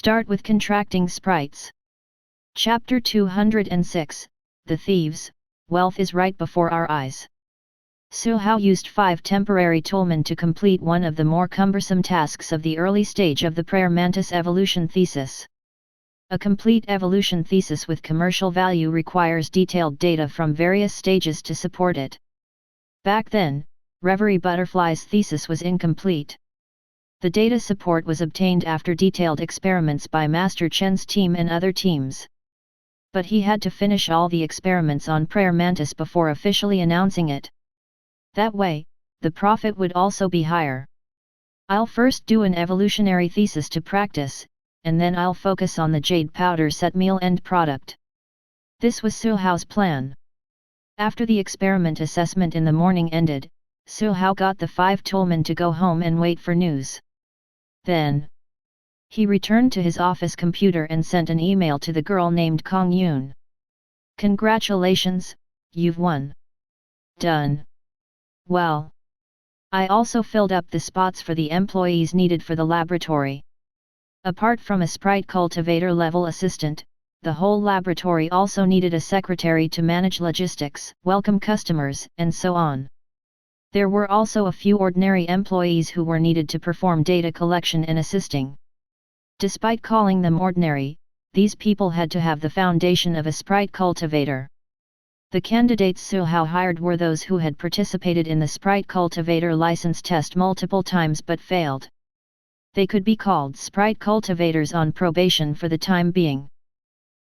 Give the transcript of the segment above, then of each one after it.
Start with contracting sprites. Chapter 206, The Thieves, Wealth is right before our eyes. Su Hao used 5 temporary toolmen to complete one of the more cumbersome tasks of the early stage of the prayer mantis evolution thesis. A complete evolution thesis with commercial value requires detailed data from various stages to support it. Back then, Reverie Butterfly's thesis was incomplete. The data support was obtained after detailed experiments by Master Chen's team and other teams. But he had to finish all the experiments on prayer mantis before officially announcing it. That way, the profit would also be higher. I'll first do an evolutionary thesis to practice, and then I'll focus on the jade powder set meal end product. This was Su Hao's plan. After the experiment assessment in the morning ended, Su Hao got the 5 toolmen to go home and wait for news. Then, he returned to his office computer and sent an email to the girl named Kong Yun. "Congratulations, you've won." "Done. Well, I also filled up the spots for the employees needed for the laboratory. Apart from a sprite cultivator level assistant, the whole laboratory also needed a secretary to manage logistics, welcome customers, and so on. There were also a few ordinary employees who were needed to perform data collection and assisting. Despite calling them ordinary, these people had to have the foundation of a sprite cultivator. The candidates Su Hao hired were those who had participated in the sprite cultivator license test multiple times but failed. They could be called sprite cultivators on probation for the time being.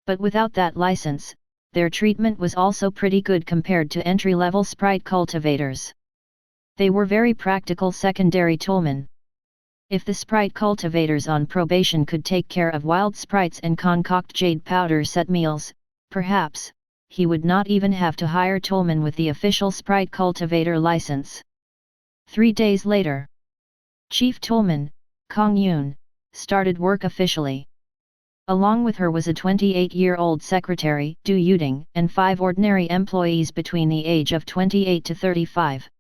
But without that license, their treatment was also pretty good compared to entry-level sprite cultivators. They were very practical secondary toolmen. If the sprite cultivators on probation could take care of wild sprites and concoct jade powder set meals, perhaps, he would not even have to hire toolmen with the official sprite cultivator license. 3 days later, Chief Toolman, Kong Yun, started work officially. Along with her was a 28-year-old secretary, Du Yuding, and 5 ordinary employees between the age of 28 to 35.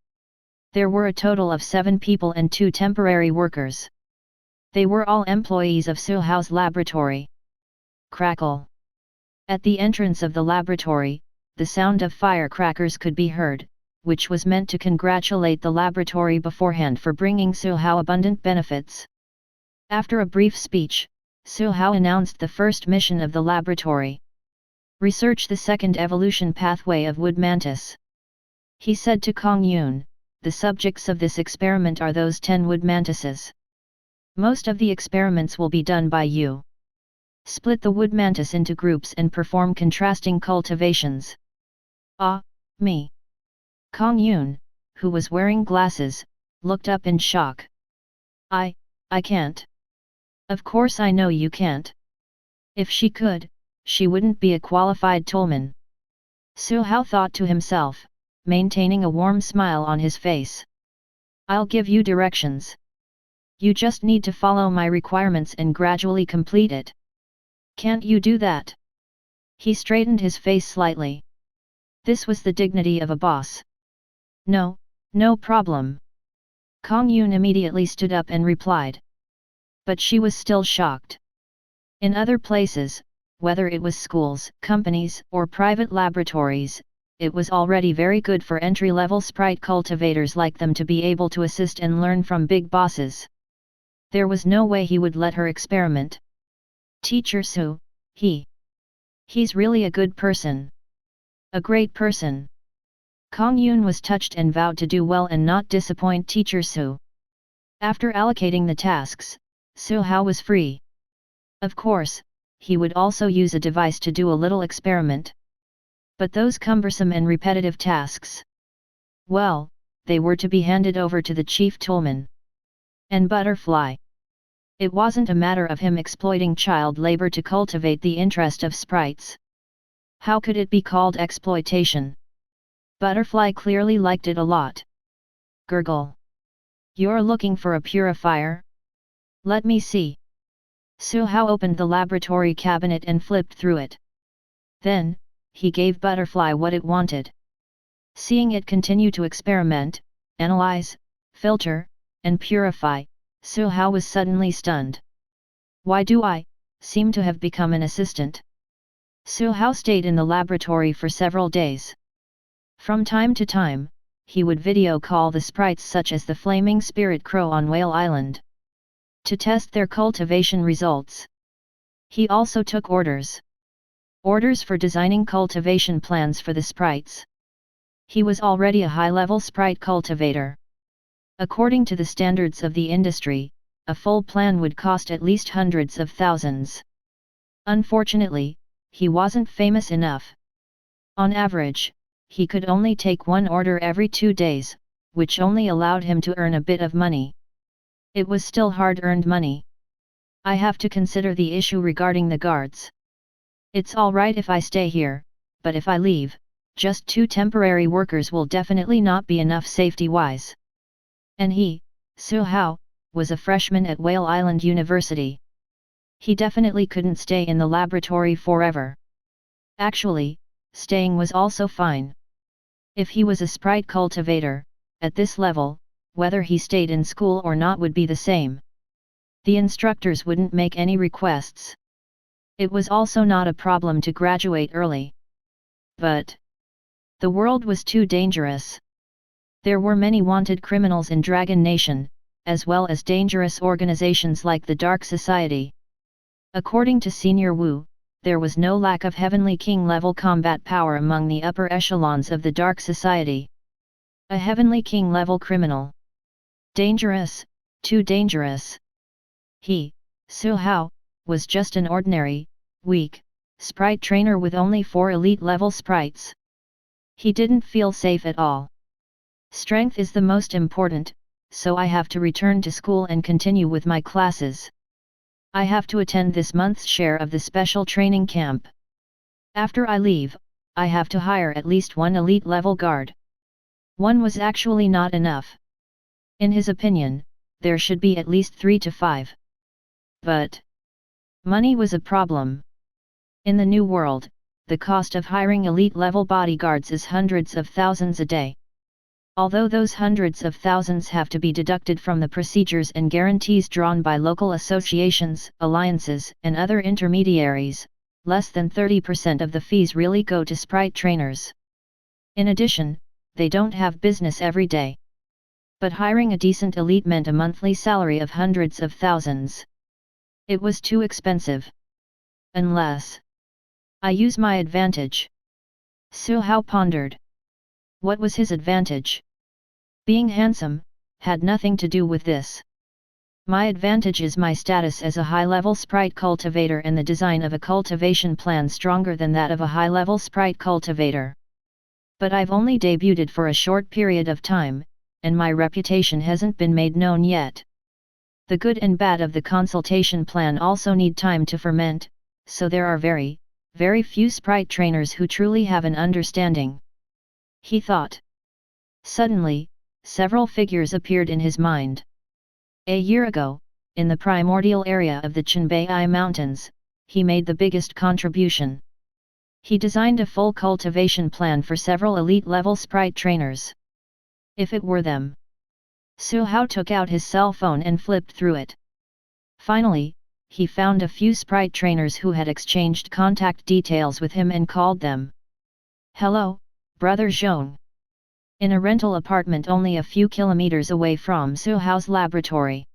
There were a total of 7 people and 2 temporary workers. They were all employees of Su Hao's laboratory. Crackle. At the entrance of the laboratory, the sound of firecrackers could be heard, which was meant to congratulate the laboratory beforehand for bringing Su Hao abundant benefits. After a brief speech, Su Hao announced the first mission of the laboratory. Research the second evolution pathway of wood mantis. He said to Kong Yun, "The subjects of this experiment are those 10 wood mantises. Most of the experiments will be done by you. Split the wood mantis into groups and perform contrasting cultivations." "Ah, me?" Kong Yun, who was wearing glasses, looked up in shock. I can't." "Of course I know you can't. If she could, she wouldn't be a qualified toolman." Su Hao thought to himself, maintaining a warm smile on his face. "I'll give you directions. You just need to follow my requirements and gradually complete it. Can't you do that?" He straightened his face slightly. This was the dignity of a boss. No problem." Kong Yun immediately stood up and replied. But she was still shocked. In other places, whether it was schools, companies, or private laboratories, it was already very good for entry-level sprite cultivators like them to be able to assist and learn from big bosses. There was no way he would let her experiment. "Teacher Su, he's really a good person. A great person." Kong Yun was touched and vowed to do well and not disappoint Teacher Su. After allocating the tasks, Su Hao was free. Of course, he would also use a device to do a little experiment. But those cumbersome and repetitive tasks, well, they were to be handed over to the chief toolman. And Butterfly. It wasn't a matter of him exploiting child labor to cultivate the interest of sprites. How could it be called exploitation? Butterfly clearly liked it a lot. Gurgle. "You're looking for a purifier? Let me see." Su Hao opened the laboratory cabinet and flipped through it. Then, he gave Butterfly what it wanted. Seeing it continue to experiment, analyze, filter, and purify, Su Hao was suddenly stunned. "Why do I seemed to have become an assistant. Su Hao stayed in the laboratory for several days. From time to time, he would video call the sprites such as the flaming spirit crow on Whale Island, to test their cultivation results. He also took orders for designing cultivation plans for the sprites. He was already a high-level sprite cultivator. According to the standards of the industry, a full plan would cost at least hundreds of thousands. Unfortunately, he wasn't famous enough. On average, he could only take one order every 2 days, which only allowed him to earn a bit of money. It was still hard-earned money. I have to consider the issue regarding the guards. It's alright if I stay here, but if I leave, just 2 temporary workers will definitely not be enough safety-wise. And he, Su Hao, was a freshman at Whale Island University. He definitely couldn't stay in the laboratory forever. Actually, staying was also fine. If he was a sprite cultivator, at this level, whether he stayed in school or not would be the same. The instructors wouldn't make any requests. It was also not a problem to graduate early. But the world was too dangerous. There were many wanted criminals in Dragon Nation, as well as dangerous organizations like the Dark Society. According to Senior Wu, there was no lack of Heavenly King level combat power among the upper echelons of the Dark Society. A Heavenly King level criminal. Dangerous, too dangerous. He, Su Hao, was just an ordinary, weak, sprite trainer with only 4 elite level sprites. He didn't feel safe at all. Strength is the most important, so I have to return to school and continue with my classes. I have to attend this month's share of the special training camp. After I leave, I have to hire at least 1 elite level guard. 1 was actually not enough. In his opinion, there should be at least 3 to 5. But money was a problem. In the new world, the cost of hiring elite level bodyguards is hundreds of thousands a day. Although those hundreds of thousands have to be deducted from the procedures and guarantees drawn by local associations, alliances, and other intermediaries, less than 30% of the fees really go to sprite trainers. In addition, they don't have business every day. But hiring a decent elite meant a monthly salary of hundreds of thousands. It was too expensive. Unless I use my advantage. Su Hao pondered. What was his advantage? Being handsome had nothing to do with this. My advantage is my status as a high-level sprite cultivator and the design of a cultivation plan stronger than that of a high-level sprite cultivator. But I've only debuted for a short period of time, and my reputation hasn't been made known yet. The good and bad of the consultation plan also need time to ferment, so there are very, very few sprite trainers who truly have an understanding. He thought. Suddenly, several figures appeared in his mind. A year ago, in the primordial area of the Chenbei Mountains, he made the biggest contribution. He designed a full cultivation plan for several elite-level sprite trainers. If it were them. Su Hao took out his cell phone and flipped through it. Finally, he found a few sprite trainers who had exchanged contact details with him and called them. Hello, Brother Zhong. In a rental apartment only a few kilometers away from Su Hao's laboratory.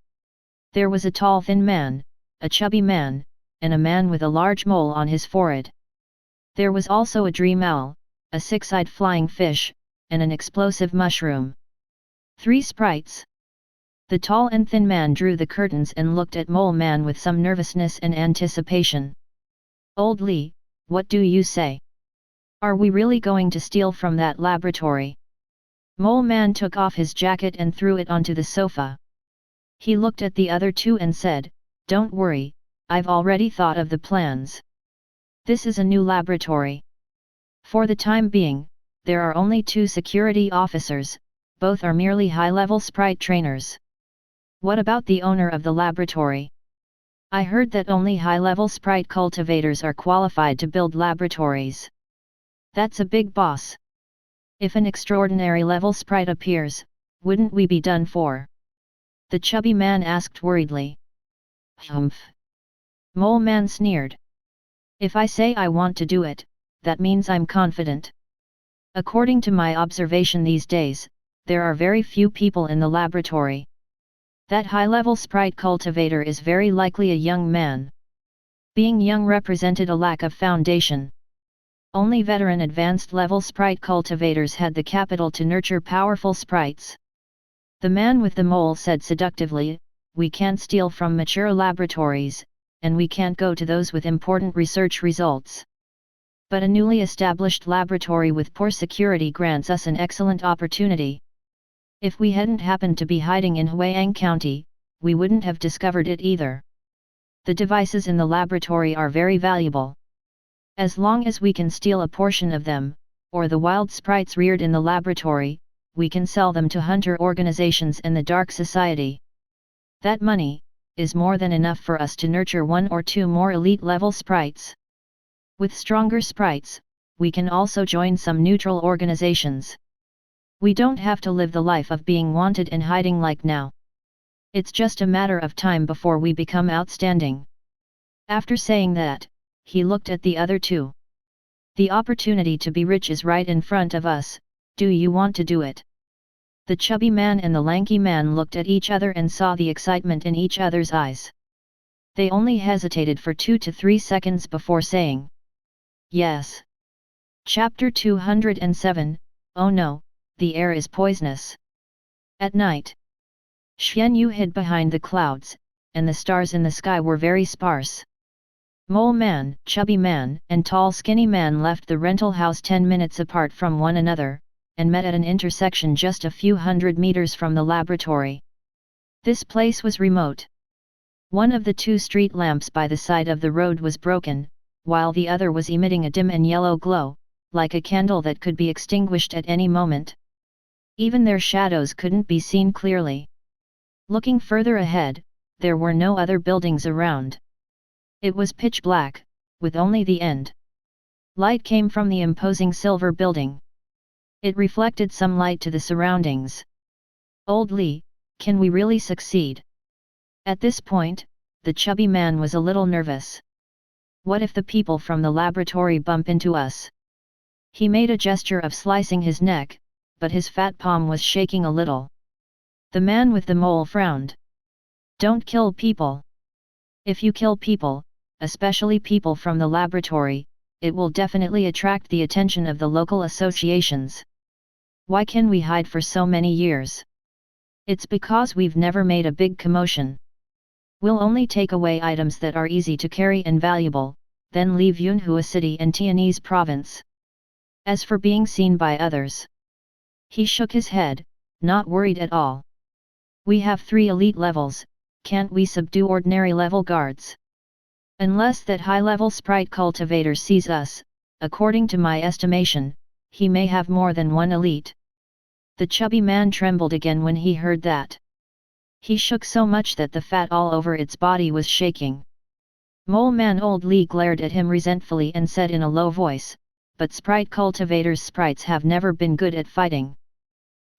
There was a tall thin man, a chubby man, and a man with a large mole on his forehead. There was also a dream owl, a 6-eyed flying fish, and an explosive mushroom. 3 sprites. The tall and thin man drew the curtains and looked at Mole Man with some nervousness and anticipation. Old Li, what do you say? Are we really going to steal from that laboratory? Mole Man took off his jacket and threw it onto the sofa. He looked at the other 2 and said, Don't worry, I've already thought of the plans. This is a new laboratory. For the time being, there are only 2 security officers, both are merely high-level sprite trainers. What about the owner of the laboratory? I heard that only high-level sprite cultivators are qualified to build laboratories. That's a big boss. If an extraordinary level sprite appears, wouldn't we be done for? The chubby man asked worriedly. Humph. Mole Man sneered. If I say I want to do it, that means I'm confident. According to my observation these days, there are very few people in the laboratory. That high-level sprite cultivator is very likely a young man. Being young represented a lack of foundation. Only veteran advanced level sprite cultivators had the capital to nurture powerful sprites. The man with the mole said seductively, "We can't steal from mature laboratories, and we can't go to those with important research results. But a newly established laboratory with poor security grants us an excellent opportunity. If we hadn't happened to be hiding in Huayang County, we wouldn't have discovered it either. The devices in the laboratory are very valuable. As long as we can steal a portion of them, or the wild sprites reared in the laboratory, we can sell them to hunter organizations and the dark society. That money is more than enough for us to nurture 1 or 2 more elite-level sprites. With stronger sprites, we can also join some neutral organizations. We don't have to live the life of being wanted and hiding like now. It's just a matter of time before we become outstanding." After saying that, he looked at the other two. "The opportunity to be rich is right in front of us, do you want to do it?" The chubby man and the lanky man looked at each other and saw the excitement in each other's eyes. They only hesitated for 2 to 3 seconds before saying, "Yes." Chapter 207, Oh no, the air is poisonous. At night, Xian Yu hid behind the clouds, and the stars in the sky were very sparse. Mole Man, Chubby Man, and Tall Skinny Man left the rental house 10 minutes apart from one another, and met at an intersection just a few hundred meters from the laboratory. This place was remote. One of the 2 street lamps by the side of the road was broken, while the other was emitting a dim and yellow glow, like a candle that could be extinguished at any moment. Even their shadows couldn't be seen clearly. Looking further ahead, there were no other buildings around. It was pitch black, with only the end light came from the imposing silver building. It reflected some light to the surroundings. "Old Li, can we really succeed?" At this point, the chubby man was a little nervous. "What if the people from the laboratory bump into us?" He made a gesture of slicing his neck, but his fat palm was shaking a little. The man with the mole frowned. "Don't kill people. If you kill people, especially people from the laboratory, it will definitely attract the attention of the local associations. Why can we hide for so many years? It's because we've never made a big commotion. We'll only take away items that are easy to carry and valuable, then leave Yunhua City and Tianese province. As for being seen by others..." He shook his head, not worried at all. "We have 3 elite levels, can't we subdue ordinary level guards? Unless that high-level sprite cultivator sees us, according to my estimation, he may have more than 1 elite." The chubby man trembled again when he heard that. He shook so much that the fat all over its body was shaking. Mole Man Old Li glared at him resentfully and said in a low voice, "But sprite cultivators' sprites have never been good at fighting.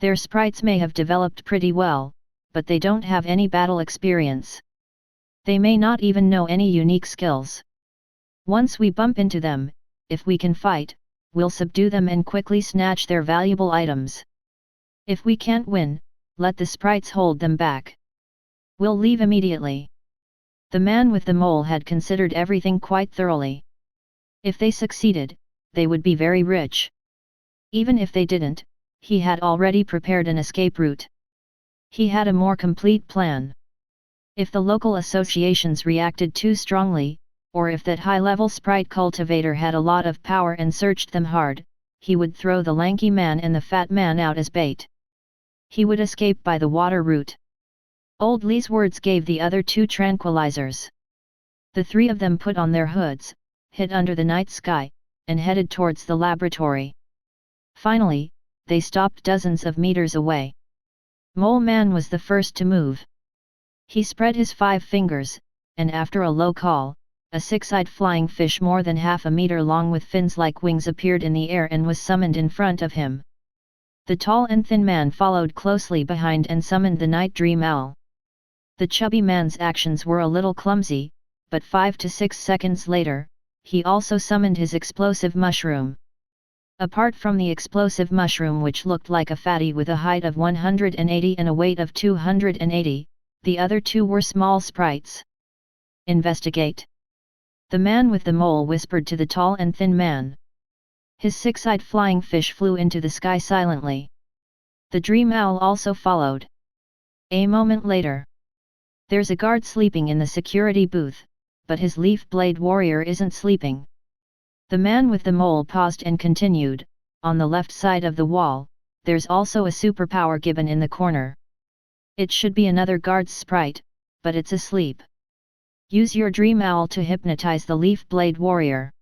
Their sprites may have developed pretty well, but they don't have any battle experience. They may not even know any unique skills. Once we bump into them, if we can fight, we'll subdue them and quickly snatch their valuable items. If we can't win, let the sprites hold them back. We'll leave immediately." The man with the mole had considered everything quite thoroughly. If they succeeded, they would be very rich. Even if they didn't, he had already prepared an escape route. He had a more complete plan. If the local associations reacted too strongly, or if that high-level sprite cultivator had a lot of power and searched them hard, he would throw the lanky man and the fat man out as bait. He would escape by the water route. Old Li's words gave the other 2 tranquilizers. The 3 of them put on their hoods, hid under the night sky, and headed towards the laboratory. Finally, they stopped dozens of meters away. Mole Man was the first to move. He spread his 5 fingers, and after a low call, a 6-eyed flying fish more than half a meter long with fins like wings appeared in the air and was summoned in front of him. The tall and thin man followed closely behind and summoned the night dream owl. The chubby man's actions were a little clumsy, but 5 to 6 seconds later, he also summoned his explosive mushroom. Apart from the explosive mushroom, which looked like a fatty with a height of 180 and a weight of 280, the other two were small sprites. Investigate. The man with the mole whispered to the tall and thin man. His six-eyed flying fish flew into the sky silently. The dream owl also followed. A moment later. There's a guard sleeping in the security booth, but his leaf blade warrior isn't sleeping. The man with the mole paused and continued, on the left side of the wall, there's also a superpower gibbon in the corner. It should be another guard's sprite, but it's asleep. Use your dream owl to hypnotize the leaf blade warrior.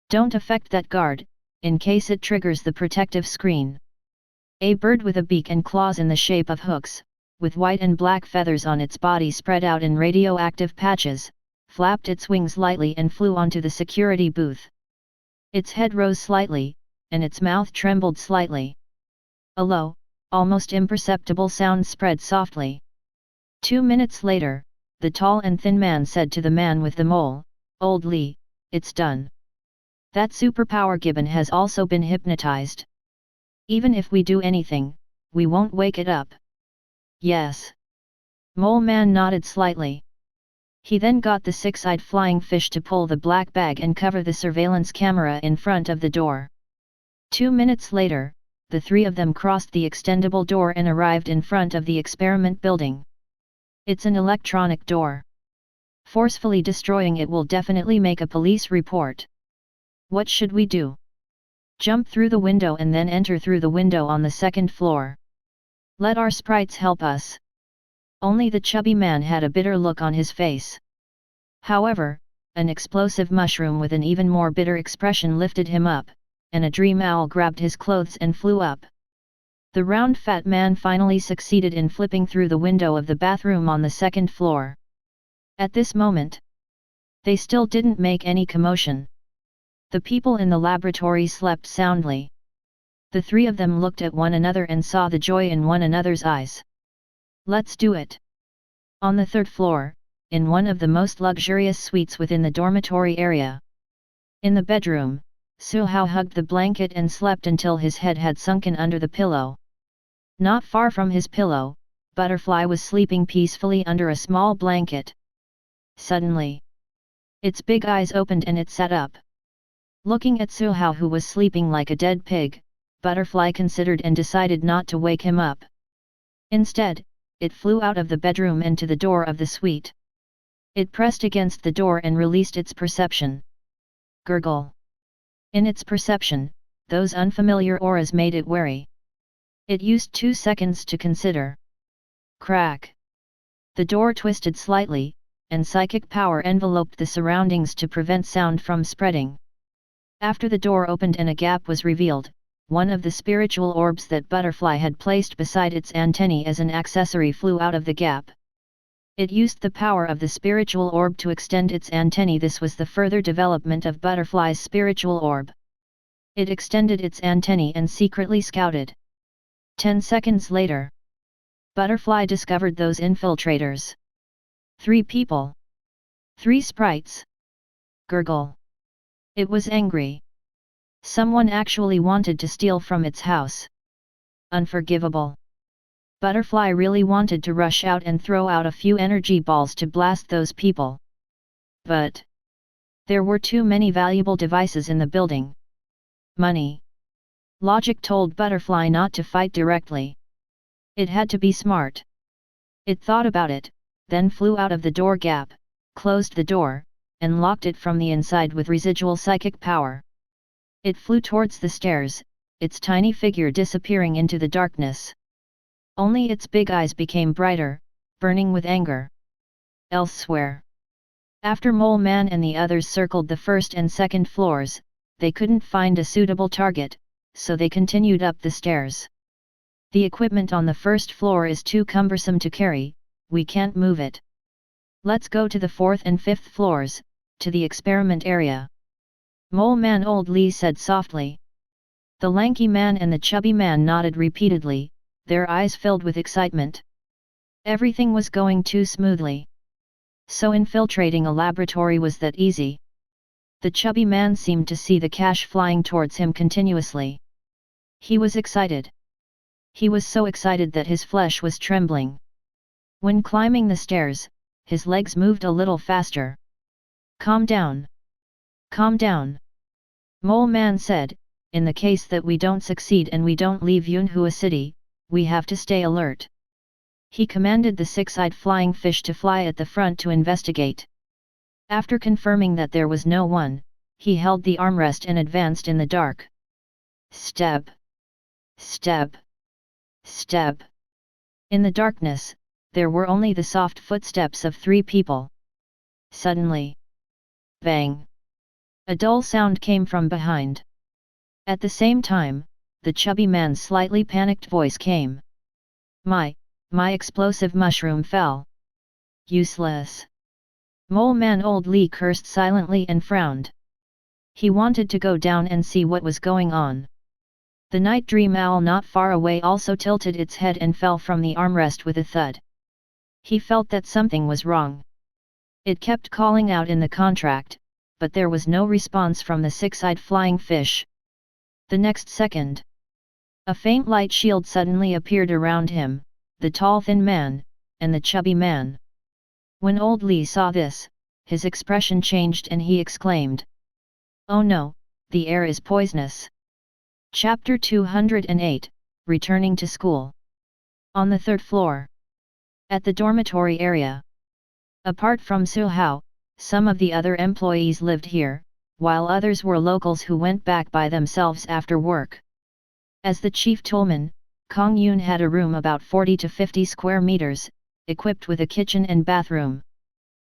Don't affect that guard, in case it triggers the protective screen. A bird with a beak and claws in the shape of hooks, with white and black feathers on its body spread out in radioactive patches, flapped its wings lightly and flew onto the security booth. Its head rose slightly, and its mouth trembled slightly. A low, almost imperceptible sound spread softly. 2 minutes later, the tall and thin man said to the man with the mole, "Old Lee, it's done. That superpower gibbon has also been hypnotized. Even if we do anything, we won't wake it up." "Yes." Mole Man nodded slightly. He then got the six-eyed flying fish to pull the black bag and cover the surveillance camera in front of the door. 2 minutes later, the three of them crossed the extendable door and arrived in front of the experiment building. It's an electronic door. Forcefully destroying it will definitely make a police report. What should we do? Jump through the window and then enter through the window on the second floor. Let our sprites help us. Only the chubby man had a bitter look on his face. However, an explosive mushroom with an even more bitter expression lifted him up, and a dream owl grabbed his clothes and flew up. The round fat man finally succeeded in flipping through the window of the bathroom on the second floor. At this moment, they still didn't make any commotion. The people in the laboratory slept soundly. The three of them looked at one another and saw the joy in one another's eyes. Let's do it. On the third floor, in one of the most luxurious suites within the dormitory area. In the bedroom, Suhao hugged the blanket and slept until his head had sunken under the pillow. Not far from his pillow, Butterfly was sleeping peacefully under a small blanket. Suddenly, its big eyes opened and it sat up. Looking at Suhao, who was sleeping like a dead pig, Butterfly considered and decided not to wake him up. Instead, it flew out of the bedroom and to the door of the suite. It pressed against the door and released its perception. Gurgle. In its perception, those unfamiliar auras made it wary. It used 2 seconds to consider. Crack. The door twisted slightly, and psychic power enveloped the surroundings to prevent sound from spreading. After the door opened and a gap was revealed, one of the spiritual orbs that Butterfly had placed beside its antennae as an accessory flew out of the gap. It used the power of the spiritual orb to extend its antennae. This was the further development of Butterfly's spiritual orb. It extended its antennae and secretly scouted. 10 seconds later, Butterfly discovered those infiltrators. 3 people. 3 sprites. Gurgle. It was angry. Someone actually wanted to steal from its house. Unforgivable. Butterfly really wanted to rush out and throw out a few energy balls to blast those people. But there were too many valuable devices in the building. Money. Logic told Butterfly not to fight directly. It had to be smart. It thought about it, then flew out of the door gap, closed the door, and locked it from the inside with residual psychic power. It flew towards the stairs, its tiny figure disappearing into the darkness. Only its big eyes became brighter, burning with anger. Elsewhere. After Mole Man and the others circled the first and second floors, they couldn't find a suitable target, so they continued up the stairs. The equipment on the first floor is too cumbersome to carry, we can't move it. Let's go to the 4th and 5th floors, to the experiment area. Mole Man Old Lee said softly. The lanky man and the chubby man nodded repeatedly, their eyes filled with excitement. Everything was going too smoothly. So infiltrating a laboratory was that easy? The chubby man seemed to see the cash flying towards him continuously. He was excited. He was so excited that his flesh was trembling. When climbing the stairs, his legs moved a little faster. "Calm down. Calm down," Mole Man said. "In the case that we don't succeed and we don't leave Yunhua City, we have to stay alert." He commanded the six-eyed flying fish to fly at the front to investigate. After confirming that there was no one, he held the armrest and advanced in the dark. Step. Step. Step. In the darkness, there were only the soft footsteps of 3 people. Suddenly, bang! A dull sound came from behind. At the same time, the chubby man's slightly panicked voice came. My explosive mushroom fell. Useless. Mole Man Old Lee cursed silently and frowned. He wanted to go down and see what was going on. The night dream owl not far away also tilted its head and fell from the armrest with a thud. He felt that something was wrong. It kept calling out in the contract, but there was no response from the six-eyed flying fish. The next second, a faint light shield suddenly appeared around him, the tall thin man, and the chubby man. When Old Lee saw this, his expression changed and he exclaimed, "Oh no, the air is poisonous." Chapter 208, Returning to School. On the 3rd floor. At the dormitory area. Apart from Su Hao, some of the other employees lived here, while others were locals who went back by themselves after work. As the chief toolman, Kong Yun had a room about 40 to 50 square meters, equipped with a kitchen and bathroom.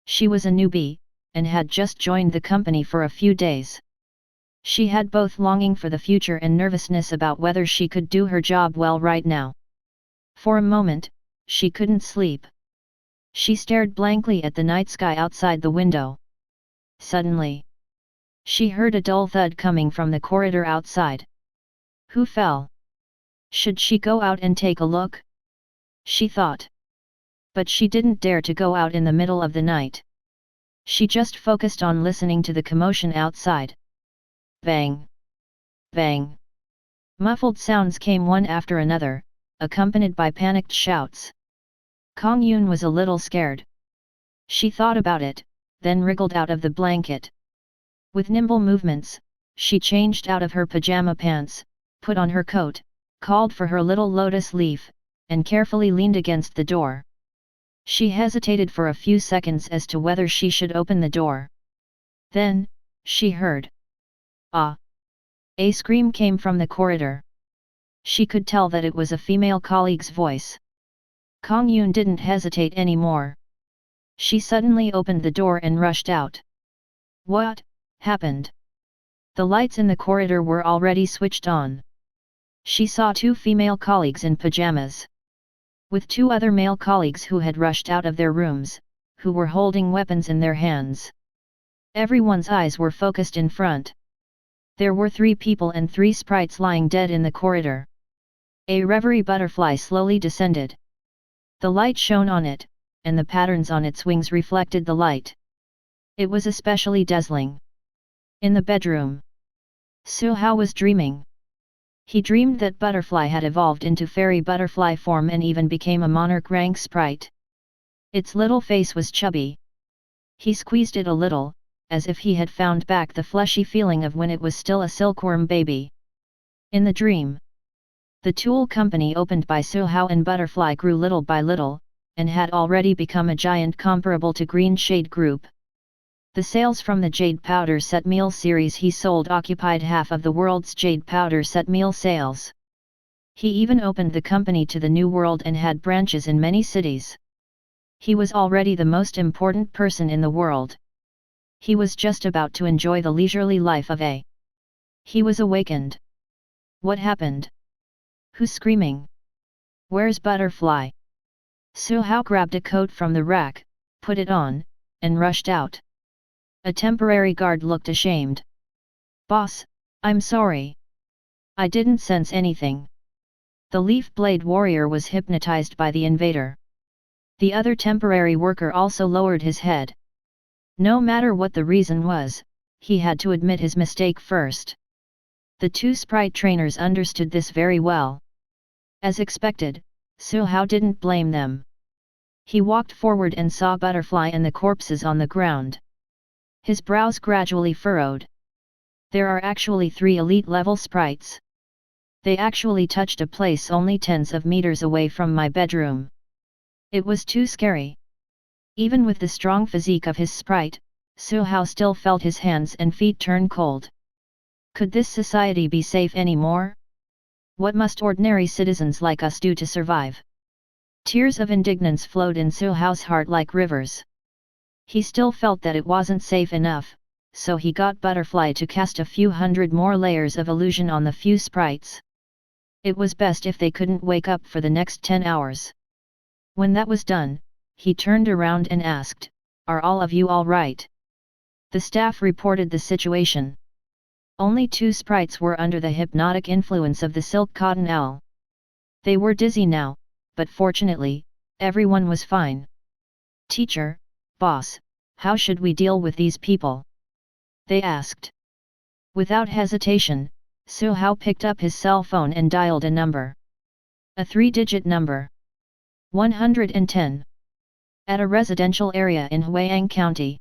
She was a newbie, and had just joined the company for a few days. She had both longing for the future and nervousness about whether she could do her job well right now. For a moment, she couldn't sleep. She stared blankly at the night sky outside the window. Suddenly, she heard a dull thud coming from the corridor outside. Who fell? Should she go out and take a look? She thought. But she didn't dare to go out in the middle of the night. She just focused on listening to the commotion outside. Bang! Bang! Muffled sounds came one after another, accompanied by panicked shouts. Kong Yun was a little scared. She thought about it, then wriggled out of the blanket. With nimble movements, she changed out of her pajama pants, put on her coat, called for her little lotus leaf, and carefully leaned against the door. She hesitated for a few seconds as to whether she should open the door. Then, she heard. Ah! A scream came from the corridor. She could tell that it was a female colleague's voice. Kong Yun didn't hesitate anymore. She suddenly opened the door and rushed out. What happened? The lights in the corridor were already switched on. She saw 2 female colleagues in pajamas. With 2 other male colleagues who had rushed out of their rooms, who were holding weapons in their hands. Everyone's eyes were focused in front. There were 3 people and 3 sprites lying dead in the corridor. A reverie butterfly slowly descended. The light shone on it, and the patterns on its wings reflected the light. It was especially dazzling. In the bedroom, Su Hao was dreaming. He dreamed that Butterfly had evolved into fairy butterfly form and even became a monarch rank sprite. Its little face was chubby. He squeezed it a little, as if he had found back the fleshy feeling of when it was still a silkworm baby. In the dream, the tool company opened by Su Hao and Butterfly grew little by little, and had already become a giant comparable to Green Shade Group. The sales from the Jade Powder Set Meal series he sold occupied half of the world's Jade Powder Set Meal sales. He even opened the company to the New World and had branches in many cities. He was already the most important person in the world. He was just about to enjoy the leisurely life of a. He was awakened. What happened? Who's screaming? Where's Butterfly? Su Hao grabbed a coat from the rack, put it on, and rushed out. A temporary guard looked ashamed. Boss, I'm sorry. I didn't sense anything. The Leaf Blade Warrior was hypnotized by the invader. The other temporary worker also lowered his head. No matter what the reason was, he had to admit his mistake first. The two sprite trainers understood this very well. As expected, Su Hao didn't blame them. He walked forward and saw Butterfly and the corpses on the ground. His brows gradually furrowed. There are actually 3 elite-level sprites. They actually touched a place only tens of meters away from my bedroom. It was too scary. Even with the strong physique of his sprite, Su Hao still felt his hands and feet turn cold. Could this society be safe anymore? What must ordinary citizens like us do to survive? Tears of indignance flowed in Su Hao's heart like rivers. He still felt that it wasn't safe enough, so he got Butterfly to cast a few hundred more layers of illusion on the few sprites. It was best if they couldn't wake up for the next 10 hours. When that was done, he turned around and asked, "Are all of you all right?" The staff reported the situation. Only 2 sprites were under the hypnotic influence of the silk cotton owl. They were dizzy now, but fortunately, everyone was fine. "Teacher, boss, how should we deal with these people?" they asked. Without hesitation, Su Hao picked up his cell phone and dialed a number. A 3-digit number. 110. At a residential area in Huayang County.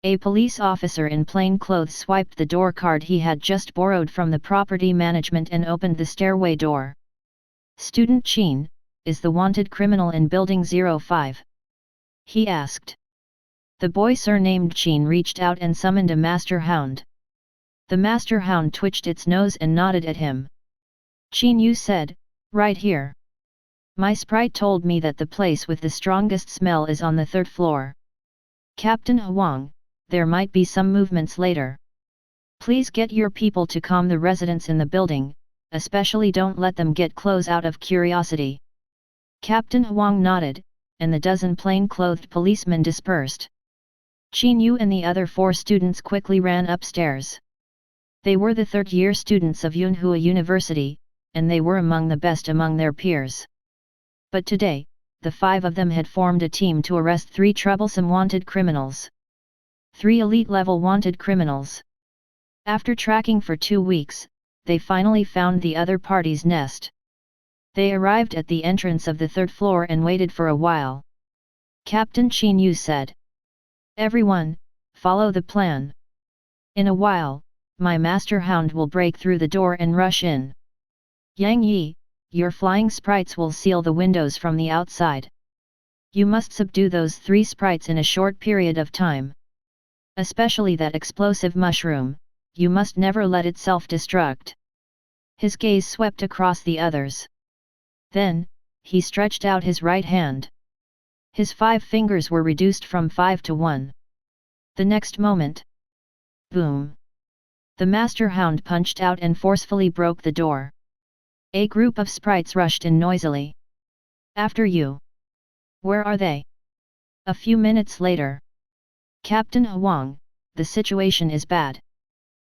A police officer in plain clothes swiped the door card he had just borrowed from the property management and opened the stairway door. "Student Qin, is the wanted criminal in Building 05? He asked. The boy surnamed Qin reached out and summoned a master hound. The master hound twitched its nose and nodded at him. Qin Yu said, "Right here. My sprite told me that the place with the strongest smell is on the 3rd floor. Captain Huang, there might be some movements later. Please get your people to calm the residents in the building, especially don't let them get close out of curiosity." Captain Huang nodded, and the dozen plain-clothed policemen dispersed. Qin Yu and the other 4 students quickly ran upstairs. They were the 3rd-year students of Yunhua University, and they were among the best among their peers. But today, the 5 of them had formed a team to arrest 3 troublesome wanted criminals. 3 elite-level wanted criminals. After tracking for 2 weeks, they finally found the other party's nest. They arrived at the entrance of the 3rd floor and waited for a while. Captain Qin Yu said, "Everyone, follow the plan. In a while, my master hound will break through the door and rush in. Yang Yi, your flying sprites will seal the windows from the outside. You must subdue those 3 sprites in a short period of time. Especially that explosive mushroom, you must never let it self-destruct." His gaze swept across the others. Then, he stretched out his right hand. His 5 fingers were reduced from 5 to 1. The next moment, boom! The master hound punched out and forcefully broke the door. A group of sprites rushed in noisily. "After you." "Where are they?" A few minutes later. "Captain Huang, the situation is bad.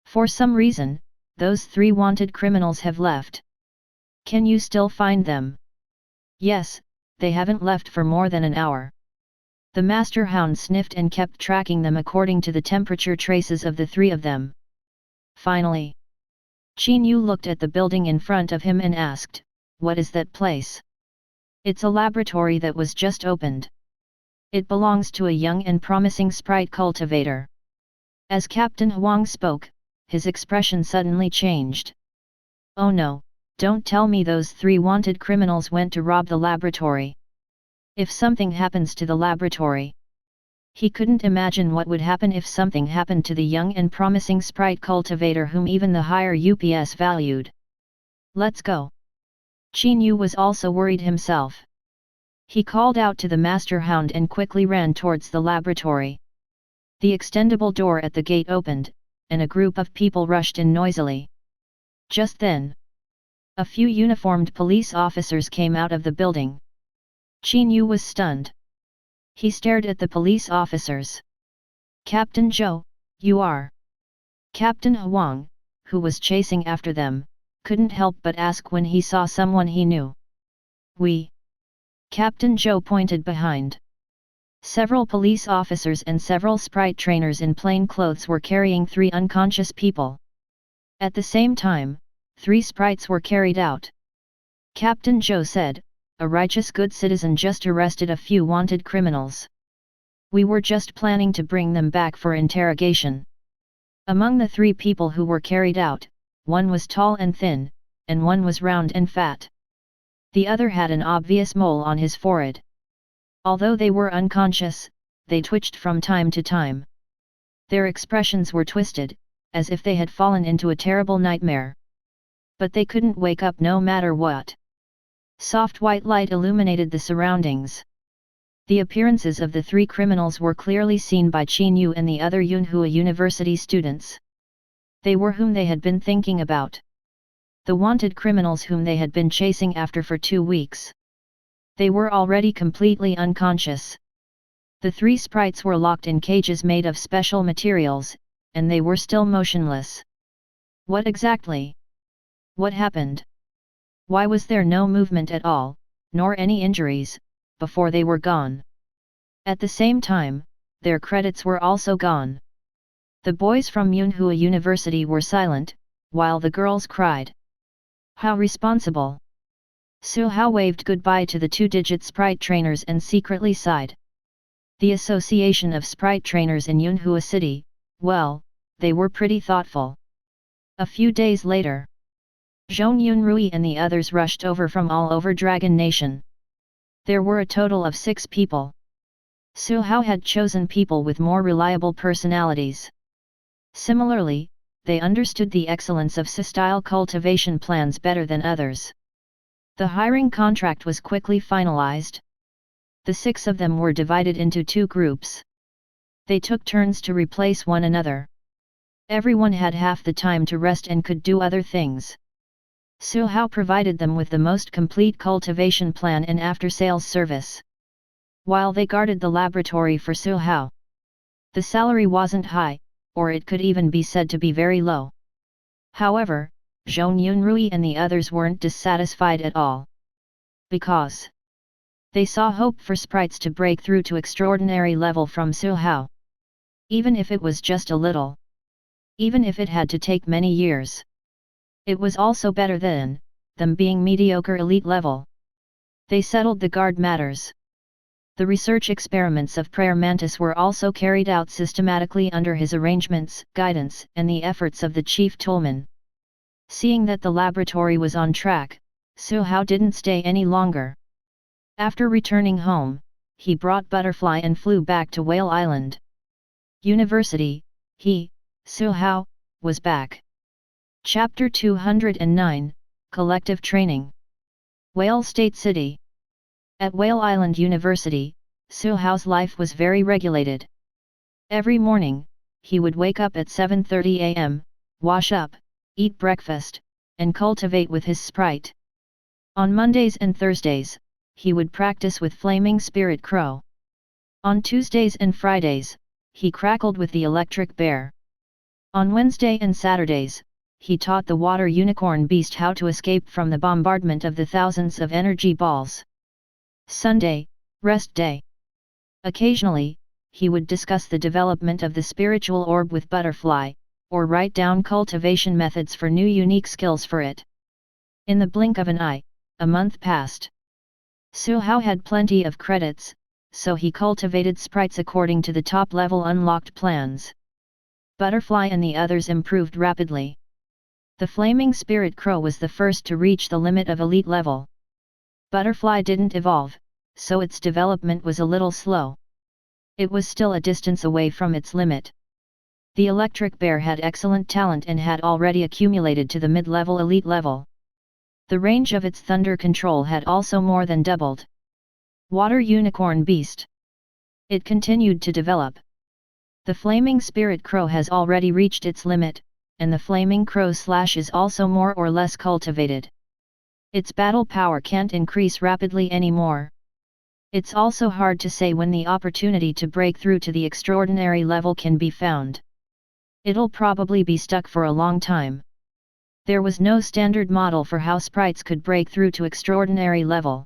For some reason, those 3 wanted criminals have left. Can you still find them?" "Yes, they haven't left for more than an hour." The master hound sniffed and kept tracking them according to the temperature traces of the 3 of them. Finally, Qin Yu looked at the building in front of him and asked, "What is that place?" "It's a laboratory that was just opened. It belongs to a young and promising sprite cultivator." As Captain Huang spoke, his expression suddenly changed. "Oh no, don't tell me those 3 wanted criminals went to rob the laboratory. If something happens to the laboratory..." He couldn't imagine what would happen if something happened to the young and promising sprite cultivator whom even the higher UPS valued. "Let's go." Qin Yu was also worried himself. He called out to the master hound and quickly ran towards the laboratory. The extendable door at the gate opened, and a group of people rushed in noisily. Just then, a few uniformed police officers came out of the building. Qin Yu was stunned. He stared at the police officers. "Captain Zhou, you are..." Captain Huang, who was chasing after them, couldn't help but ask when he saw someone he knew. "We..." Captain Joe pointed behind. Several police officers and several Sprite trainers in plain clothes were carrying 3 unconscious people. At the same time, 3 Sprites were carried out. Captain Joe said, "A righteous good citizen just arrested a few wanted criminals. We were just planning to bring them back for interrogation." Among the 3 people who were carried out, one was tall and thin, and one was round and fat. The other had an obvious mole on his forehead. Although they were unconscious, they twitched from time to time. Their expressions were twisted, as if they had fallen into a terrible nightmare. But they couldn't wake up no matter what. Soft white light illuminated the surroundings. The appearances of the 3 criminals were clearly seen by Chin Yu and the other Yunhua University students. They were whom they had been thinking about. The wanted criminals whom they had been chasing after for 2 weeks. They were already completely unconscious. The 3 Sprites were locked in cages made of special materials, and they were still motionless. What exactly? What happened? Why was there no movement at all, nor any injuries, before they were gone? At the same time, their credits were also gone. The boys from Yunhua University were silent, while the girls cried. How responsible! Su Hao waved goodbye to the 2-digit Sprite trainers and secretly sighed. The Association of Sprite Trainers in Yunhua City, well, they were pretty thoughtful. A few days later, Zhong Yunrui and the others rushed over from all over Dragon Nation. There were a total of 6 people. Su Hao had chosen people with more reliable personalities. Similarly, they understood the excellence of style cultivation plans better than others. The hiring contract was quickly finalized. The 6 of them were divided into 2 groups. They took turns to replace one another. Everyone had half the time to rest and could do other things. Su Hao provided them with the most complete cultivation plan and after-sales service. While they guarded the laboratory for Su Hao, the salary wasn't high, or it could even be said to be very low. However, Zhong Yunrui and the others weren't dissatisfied at all. Because they saw hope for Sprites to break through to extraordinary level from Su Hao. Even if it was just a little. Even if it had to take many years. It was also better than them being mediocre elite level. They settled the guard matters. The research experiments of Prayer Mantis were also carried out systematically under his arrangements, guidance, and the efforts of the chief toolman. Seeing that the laboratory was on track, Su Hao didn't stay any longer. After returning home, he brought Butterfly and flew back to Whale Island University. Su Hao, was back. Chapter 209, Collective Training. Whale State City. At Whale Island University, Su Hao's life was very regulated. Every morning, he would wake up at 7:30 am, wash up, eat breakfast, and cultivate with his Sprite. On Mondays and Thursdays, he would practice with Flaming Spirit Crow. On Tuesdays and Fridays, he crackled with the Electric Bear. On Wednesday and Saturdays, he taught the Water Unicorn Beast how to escape from the bombardment of the thousands of energy balls. Sunday, rest day. Occasionally, he would discuss the development of the spiritual orb with Butterfly, or write down cultivation methods for new unique skills for it. In the blink of an eye, a month passed. Su Hao had plenty of credits, so he cultivated Sprites according to the top-level unlocked plans. Butterfly and the others improved rapidly. The Flaming Spirit Crow was the first to reach the limit of elite level. Butterfly didn't evolve, so its development was a little slow. It was still a distance away from its limit. The Electric Bear had excellent talent and had already accumulated to the mid-level elite level. The range of its thunder control had also more than doubled. Water Unicorn Beast. It continued to develop. The Flaming Spirit Crow has already reached its limit, and the Flaming Crow Slash is also more or less cultivated. Its battle power can't increase rapidly anymore. It's also hard to say when the opportunity to break through to the extraordinary level can be found. It'll probably be stuck for a long time. There was no standard model for how Sprites could break through to extraordinary level.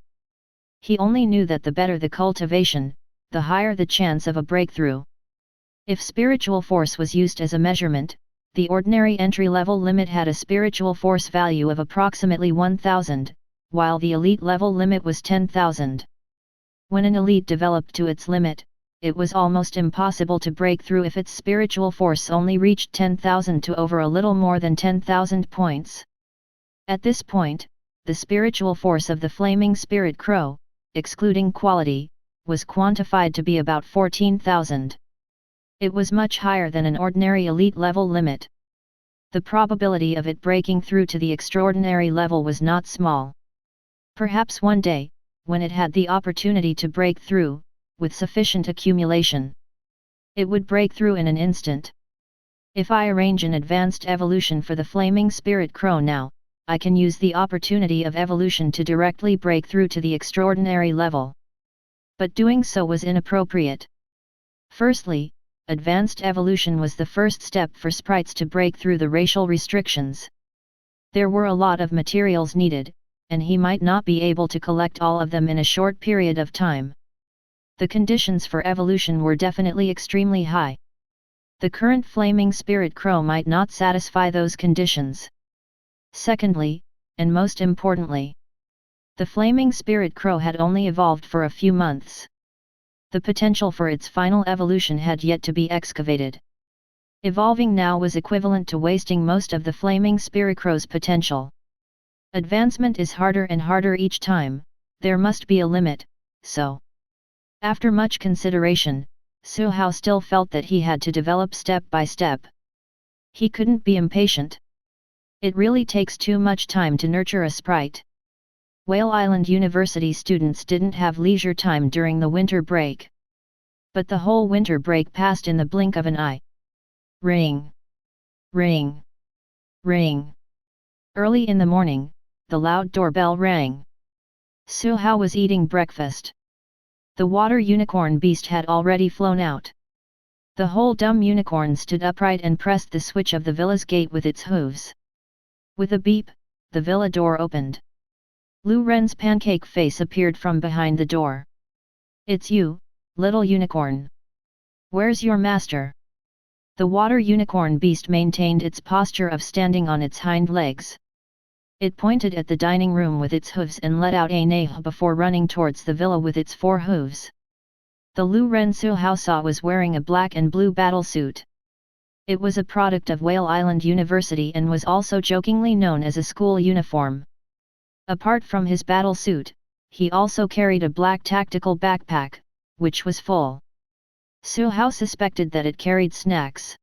He only knew that the better the cultivation, the higher the chance of a breakthrough. If spiritual force was used as a measurement, the ordinary entry-level limit had a spiritual force value of approximately 1000, while the elite level limit was 10,000. When an elite developed to its limit, it was almost impossible to break through if its spiritual force only reached 10,000 to over a little more than 10,000 points. At this point, the spiritual force of the flaming spirit crow, excluding quality, was quantified to be about 14,000. It was much higher than an ordinary elite level limit. The probability of it breaking through to the extraordinary level was not small. Perhaps one day, when it had the opportunity to break through, with sufficient accumulation, it would break through in an instant. If I arrange an advanced evolution for the flaming spirit crow now, I can use the opportunity of evolution to directly break through to the extraordinary level. But doing so was inappropriate. Firstly, advanced evolution was the first step for Sprites to break through the racial restrictions. There were a lot of materials needed, and he might not be able to collect all of them in a short period of time. The conditions for evolution were definitely extremely high. The current flaming spirit crow might not satisfy those conditions. Secondly, and most importantly, the flaming spirit crow had only evolved for a few months. The potential for its final evolution had yet to be excavated. Evolving now was equivalent to wasting most of the flaming spirit crow's potential. Advancement is harder and harder each time, there must be a limit, so. After much consideration, Su Hao still felt that he had to develop step by step. He couldn't be impatient. It really takes too much time to nurture a sprite. Whale Island University students didn't have leisure time during the winter break. But the whole winter break passed in the blink of an eye. Ring! Ring! Ring! Early in the morning, the loud doorbell rang. Su Hao was eating breakfast. The water unicorn beast had already flown out. The whole dumb unicorn stood upright and pressed the switch of the villa's gate with its hooves. With a beep, the villa door opened. Lu Ren's pancake face appeared from behind the door. "It's you, little unicorn. Where's your master?" The water unicorn beast maintained its posture of standing on its hind legs. It pointed at the dining room with its hooves and let out a neigh before running towards the villa with its 4 hooves. The Lu Ren Su Hao saw was wearing a black and blue battlesuit. It was a product of Whale Island University and was also jokingly known as a school uniform. Apart from his battlesuit, he also carried a black tactical backpack, which was full. Su Hao suspected that it carried snacks.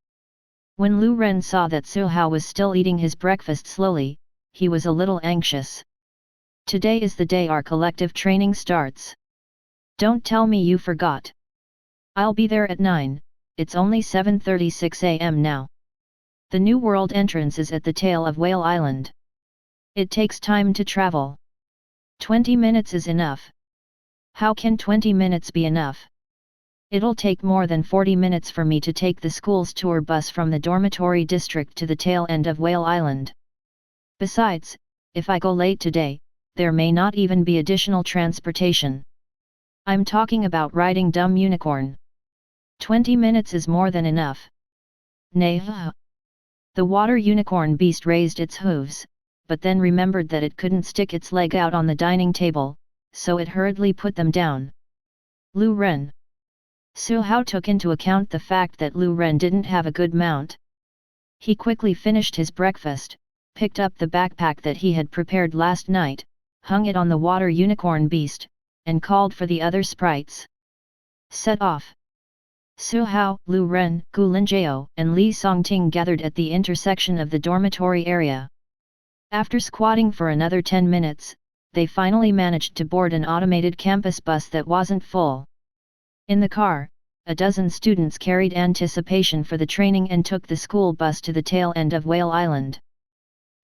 When Lu Ren saw that Su Hao was still eating his breakfast slowly, he was a little anxious. "Today is the day our collective training starts. Don't tell me you forgot. I'll be there at 9, it's only 7:36 a.m. now. The New World entrance is at the tail of Whale Island. It takes time to travel. 20 minutes is enough." "How can 20 minutes be enough? It'll take more than 40 minutes for me to take the school's tour bus from the dormitory district to the tail end of Whale Island. Besides, if I go late today, there may not even be additional transportation. I'm talking about riding dumb unicorn. 20 minutes is more than enough." "Nay." The water unicorn beast raised its hooves, but then remembered that it couldn't stick its leg out on the dining table, so it hurriedly put them down. "Lu Ren." Su Hao took into account the fact that Lu Ren didn't have a good mount. He quickly finished his breakfast, picked up the backpack that he had prepared last night, hung it on the water unicorn beast, and called for the other sprites. "Set off." Su Hao, Lu Ren, Gu Linjiao, and Li Songting gathered at the intersection of the dormitory area. After squatting for another 10 minutes, they finally managed to board an automated campus bus that wasn't full. In the car, a dozen students carried anticipation for the training and took the school bus to the tail end of Whale Island.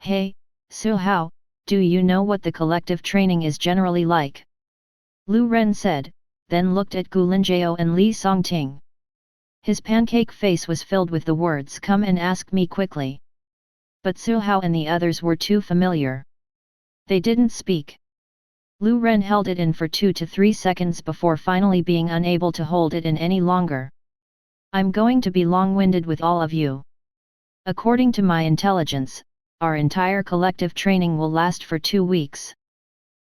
"Hey, Su Hao, do you know what the collective training is generally like?" Lu Ren said, then looked at Gu Linjiao and Li Songting. His pancake face was filled with the words "come and ask me quickly." But Su Hao and the others were too familiar. They didn't speak. Lu Ren held it in for 2 to 3 seconds before finally being unable to hold it in any longer. I'm going to be long-winded with all of you. According to my intelligence, our entire collective training will last for 2 weeks.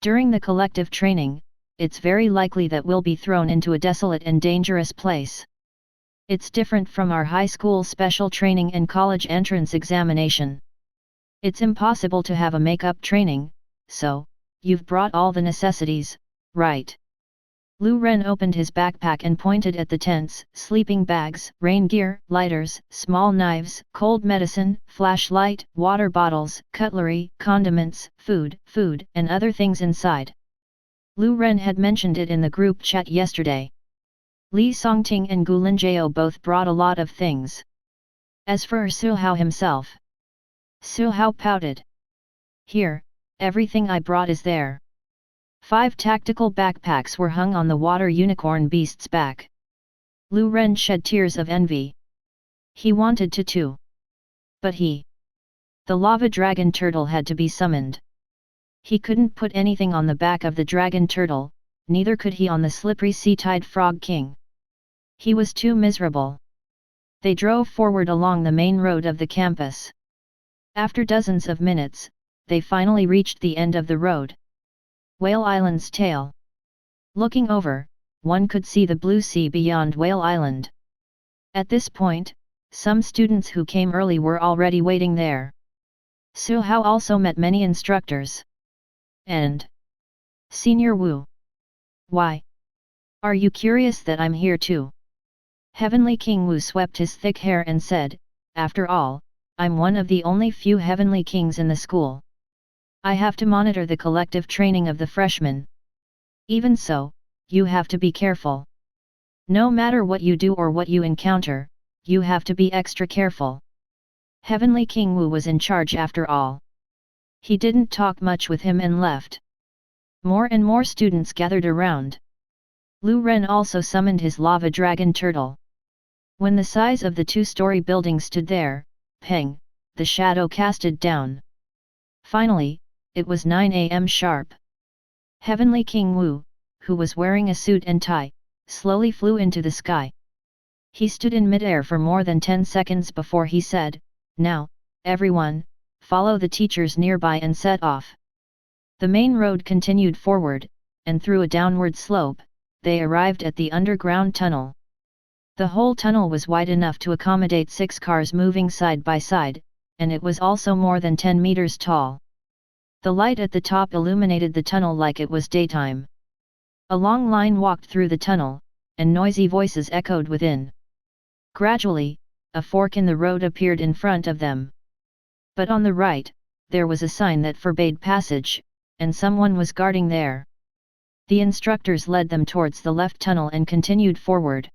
During the collective training, it's very likely that we'll be thrown into a desolate and dangerous place. It's different from our high school special training and college entrance examination. It's impossible to have a make-up training, so, you've brought all the necessities, right? Lu Ren opened his backpack and pointed at the tents, sleeping bags, rain gear, lighters, small knives, cold medicine, flashlight, water bottles, cutlery, condiments, food, and other things inside. Lu Ren had mentioned it in the group chat yesterday. Li Songting and Gu Linjiao both brought a lot of things. As for Su Hao himself, Su Hao pouted. Here, everything I brought is there. 5 tactical backpacks were hung on the water unicorn beast's back. Lu Ren shed tears of envy. He wanted to too. But the lava dragon turtle had to be summoned. He couldn't put anything on the back of the dragon turtle, neither could he on the slippery sea-tide frog king. He was too miserable. They drove forward along the main road of the campus. After dozens of minutes, they finally reached the end of the road. Whale Island's tail. Looking over, one could see the blue sea beyond Whale Island. At this point, some students who came early were already waiting there. Su Hao also met many instructors. And Senior Wu. Why? Are you curious that I'm here too? Heavenly King Wu swept his thick hair and said, after all, I'm one of the only few Heavenly Kings in the school. I have to monitor the collective training of the freshmen. Even so, you have to be careful. No matter what you do or what you encounter, you have to be extra careful. Heavenly King Wu was in charge after all. He didn't talk much with him and left. More and more students gathered around. Lu Ren also summoned his lava dragon turtle. When the size of the 2-story building stood there, peng, the shadow casted down. Finally, it was 9 a.m. sharp. Heavenly King Wu, who was wearing a suit and tie, slowly flew into the sky. He stood in midair for more than 10 seconds before he said, "Now, everyone, follow the teachers nearby," and set off. The main road continued forward, and through a downward slope, they arrived at the underground tunnel. The whole tunnel was wide enough to accommodate 6 cars moving side by side, and it was also more than 10 meters tall. The light at the top illuminated the tunnel like it was daytime. A long line walked through the tunnel, and noisy voices echoed within. Gradually, a fork in the road appeared in front of them. But on the right, there was a sign that forbade passage, and someone was guarding there. The instructors led them towards the left tunnel and continued forward.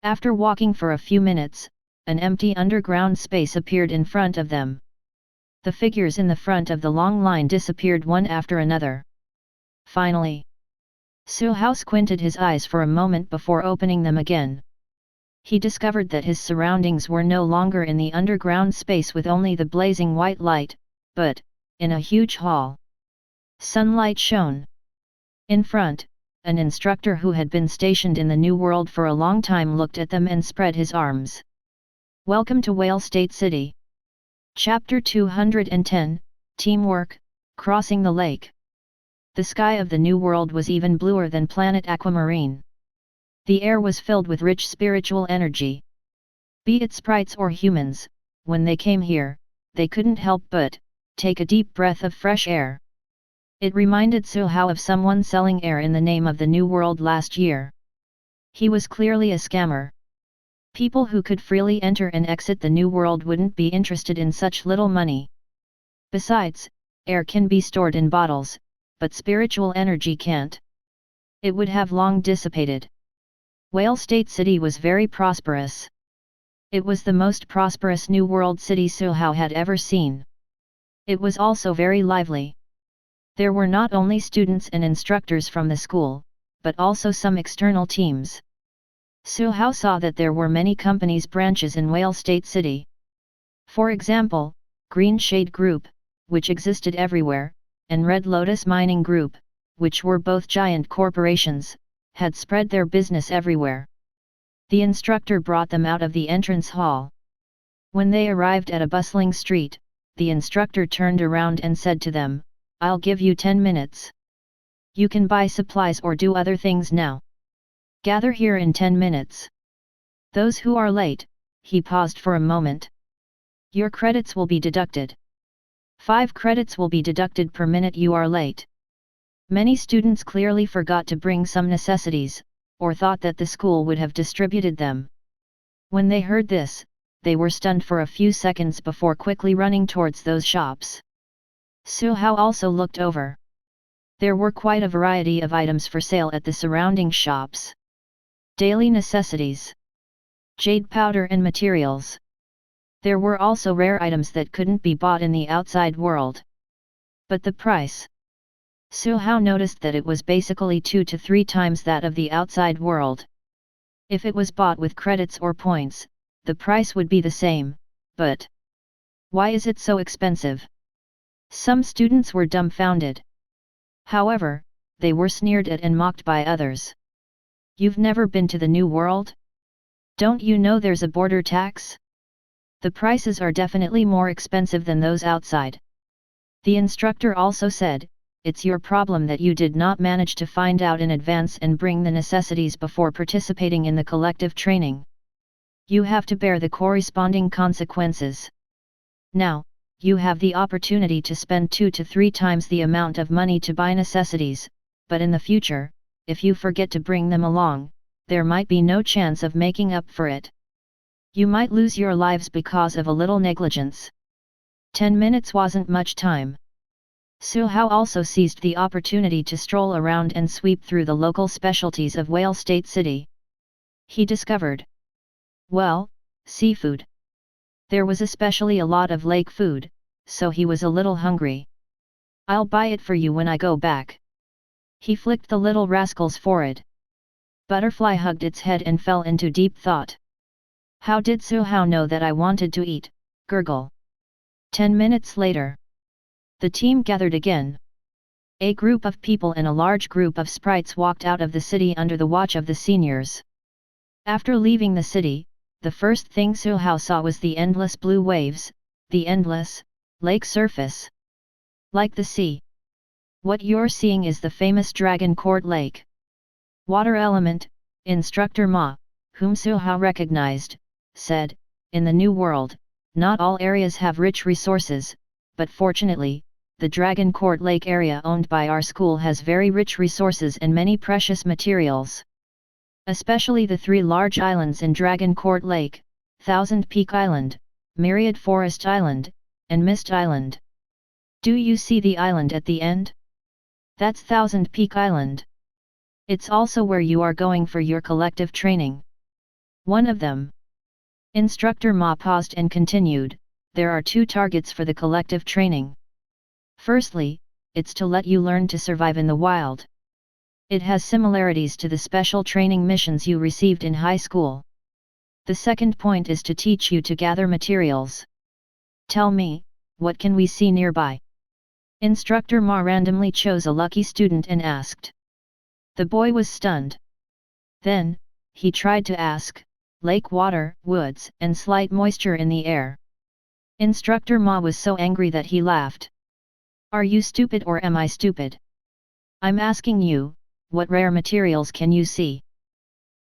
After walking for a few minutes, an empty underground space appeared in front of them. The figures in the front of the long line disappeared one after another. Finally, Su Hao squinted his eyes for a moment before opening them again. He discovered that his surroundings were no longer in the underground space with only the blazing white light, but in a huge hall. Sunlight shone. In front, an instructor who had been stationed in the New World for a long time looked at them and spread his arms. Welcome to Whale State City. Chapter 210, Teamwork, Crossing the Lake. The sky of the New World was even bluer than planet Aquamarine. The air was filled with rich spiritual energy. Be it sprites or humans, when they came here, they couldn't help but take a deep breath of fresh air. It reminded Su Hao of someone selling air in the name of the New World last year. He was clearly a scammer. People who could freely enter and exit the New World wouldn't be interested in such little money. Besides, air can be stored in bottles, but spiritual energy can't. It would have long dissipated. Whale State City was very prosperous. It was the most prosperous New World city Su Hao had ever seen. It was also very lively. There were not only students and instructors from the school, but also some external teams. Su Hao saw that there were many companies' branches in Whale State City. For example, Green Shade Group, which existed everywhere, and Red Lotus Mining Group, which were both giant corporations, had spread their business everywhere. The instructor brought them out of the entrance hall. When they arrived at a bustling street, the instructor turned around and said to them, "I'll give you 10 minutes. You can buy supplies or do other things now. Gather here in 10 minutes. Those who are late," he paused for a moment. "Your credits will be deducted. 5 credits will be deducted per minute you are late." Many students clearly forgot to bring some necessities, or thought that the school would have distributed them. When they heard this, they were stunned for a few seconds before quickly running towards those shops. Su Hao also looked over. There were quite a variety of items for sale at the surrounding shops. Daily necessities, jade powder and materials. There were also rare items that couldn't be bought in the outside world. But the price? Su Hao noticed that it was basically 2 to 3 times that of the outside world. If it was bought with credits or points, the price would be the same, but why is it so expensive? Some students were dumbfounded. However, they were sneered at and mocked by others. "You've never been to the New World? Don't you know there's a border tax? The prices are definitely more expensive than those outside." The instructor also said, "It's your problem that you did not manage to find out in advance and bring the necessities before participating in the collective training. You have to bear the corresponding consequences. Now, you have the opportunity to spend 2 to 3 times the amount of money to buy necessities, but in the future, if you forget to bring them along, there might be no chance of making up for it. You might lose your lives because of a little negligence." 10 minutes wasn't much time. Su Hao also seized the opportunity to stroll around and sweep through the local specialties of Whale State City. He discovered, well, seafood. There was especially a lot of lake food, so he was a little hungry. "I'll buy it for you when I go back." He flicked the little rascal's forehead. Butterfly hugged its head and fell into deep thought. How did Su Hao know that I wanted to eat? Gurgle. 10 minutes later. The team gathered again. A group of people and a large group of sprites walked out of the city under the watch of the seniors. After leaving the city, the first thing Su Hao saw was the endless blue waves, the endless lake surface. Like the sea. What you're seeing is the famous Dragon Court Lake. Water element, Instructor Ma, whom Su Hao recognized, said, "In the New World, not all areas have rich resources, but fortunately, the Dragon Court Lake area owned by our school has very rich resources and many precious materials. Especially the 3 large islands in Dragon Court Lake, Thousand Peak Island, Myriad Forest Island, and Mist Island. Do you see the island at the end? That's Thousand Peak Island. It's also where you are going for your collective training. One of them." Instructor Ma paused and continued, "There are 2 targets for the collective training. Firstly, it's to let you learn to survive in the wild. It has similarities to the special training missions you received in high school. The second point is to teach you to gather materials. Tell me, what can we see nearby?" Instructor Ma randomly chose a lucky student and asked. The boy was stunned. Then, he tried to ask, "Lake water, woods, and slight moisture in the air." Instructor Ma was so angry that he laughed. "Are you stupid or am I stupid? I'm asking you, what rare materials can you see?"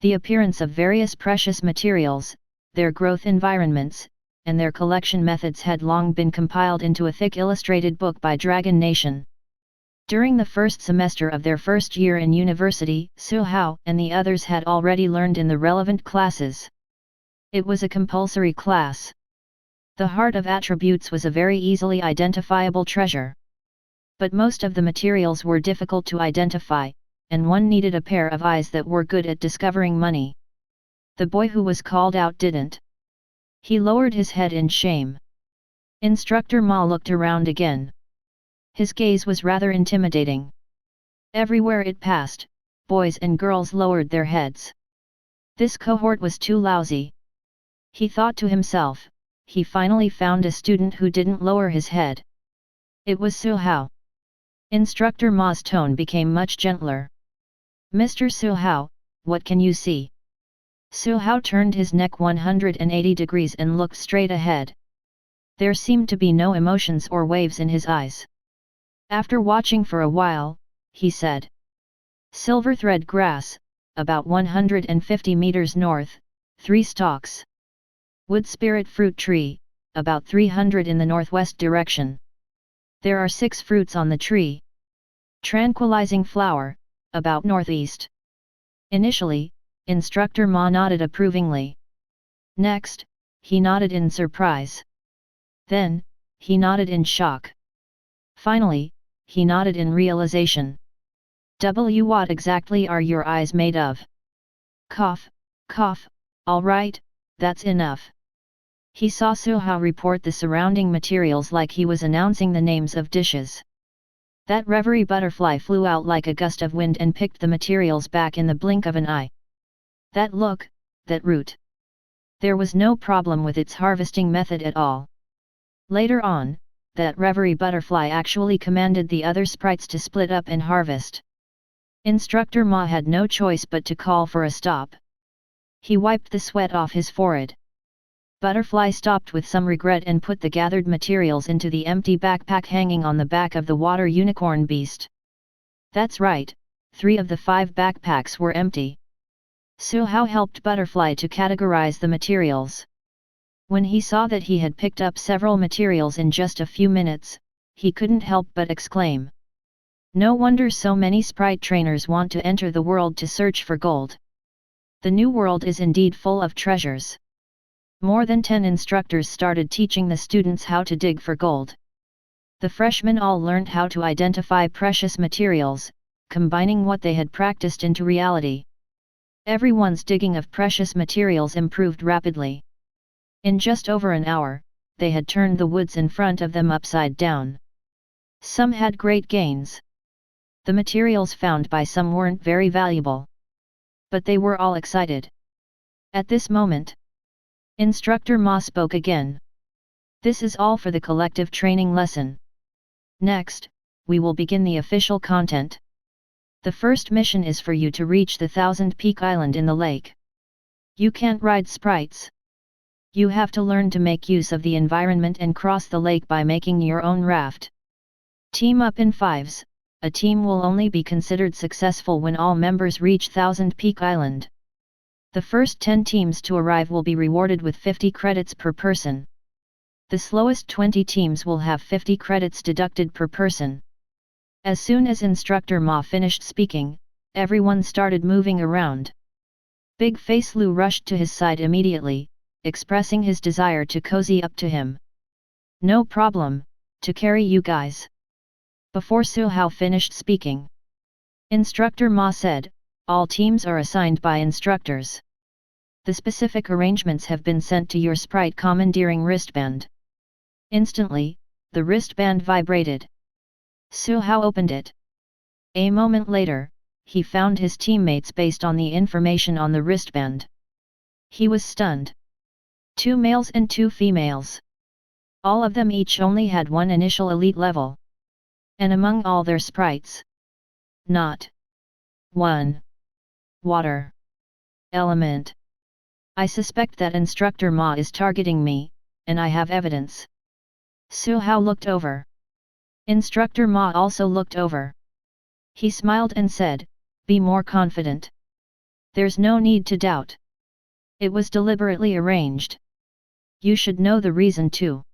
The appearance of various precious materials, their growth environments, and their collection methods had long been compiled into a thick illustrated book by Dragon Nation. During the first semester of their first year in university, Su Hao and the others had already learned in the relevant classes. It was a compulsory class. The heart of attributes was a very easily identifiable treasure. But most of the materials were difficult to identify, and one needed a pair of eyes that were good at discovering money. The boy who was called out didn't. He lowered his head in shame. Instructor Ma looked around again. His gaze was rather intimidating. Everywhere it passed, boys and girls lowered their heads. This cohort was too lousy. He thought to himself, he finally found a student who didn't lower his head. It was Su Hao. Instructor Ma's tone became much gentler. Mr. Su Hao, what can you see? Su Hao turned his neck 180 degrees and looked straight ahead. There seemed to be no emotions or waves in his eyes. After watching for a while, he said. Silver thread grass, about 150 meters north, 3 stalks. Wood spirit fruit tree, about 300 in the northwest direction. There are 6 fruits on the tree. Tranquilizing flower, about northeast. Initially, Instructor Ma nodded approvingly. Next, he nodded in surprise. Then, he nodded in shock. Finally, he nodded in realization. What exactly are your eyes made of? Cough, cough, all right, that's enough. He saw Su Hao report the surrounding materials like he was announcing the names of dishes. That reverie butterfly flew out like a gust of wind and picked the materials back in the blink of an eye. That look, that root. There was no problem with its harvesting method at all. Later on, that reverie butterfly actually commanded the other sprites to split up and harvest. Instructor Ma had no choice but to call for a stop. He wiped the sweat off his forehead. Butterfly stopped with some regret and put the gathered materials into the empty backpack hanging on the back of the water unicorn beast. That's right, 3 of the 5 backpacks were empty. Su Hao helped Butterfly to categorize the materials. When he saw that he had picked up several materials in just a few minutes, he couldn't help but exclaim. No wonder so many sprite trainers want to enter the world to search for gold. The new world is indeed full of treasures. More than 10 instructors started teaching the students how to dig for gold. The freshmen all learned how to identify precious materials, combining what they had practiced into reality. Everyone's digging of precious materials improved rapidly. In just over an hour, they had turned the woods in front of them upside down. Some had great gains. The materials found by some weren't very valuable. But they were all excited. At this moment, Instructor Ma spoke again. This is all for the collective training lesson. Next, we will begin the official content. The first mission is for you to reach the 1000 Peak Island in the lake. You can't ride sprites. You have to learn to make use of the environment and cross the lake by making your own raft. Team up in 5s, a team will only be considered successful when all members reach 1000 Peak Island. The first 10 teams to arrive will be rewarded with 50 credits per person. The slowest 20 teams will have 50 credits deducted per person. As soon as Instructor Ma finished speaking, everyone started moving around. Big Face Lu rushed to his side immediately, expressing his desire to cozy up to him. No problem, to carry you guys. Before Su Hao finished speaking, Instructor Ma said, all teams are assigned by instructors. The specific arrangements have been sent to your sprite commandeering wristband. Instantly, the wristband vibrated. Su Hao opened it. A moment later, he found his teammates based on the information on the wristband. He was stunned. 2 males and 2 females. All of them each only had 1 initial elite level. And among all their sprites, not 1 water element. I suspect that Instructor Ma is targeting me, and I have evidence. Su Hao looked over. Instructor Ma also looked over. He smiled and said, be more confident. There's no need to doubt. It was deliberately arranged. You should know the reason too.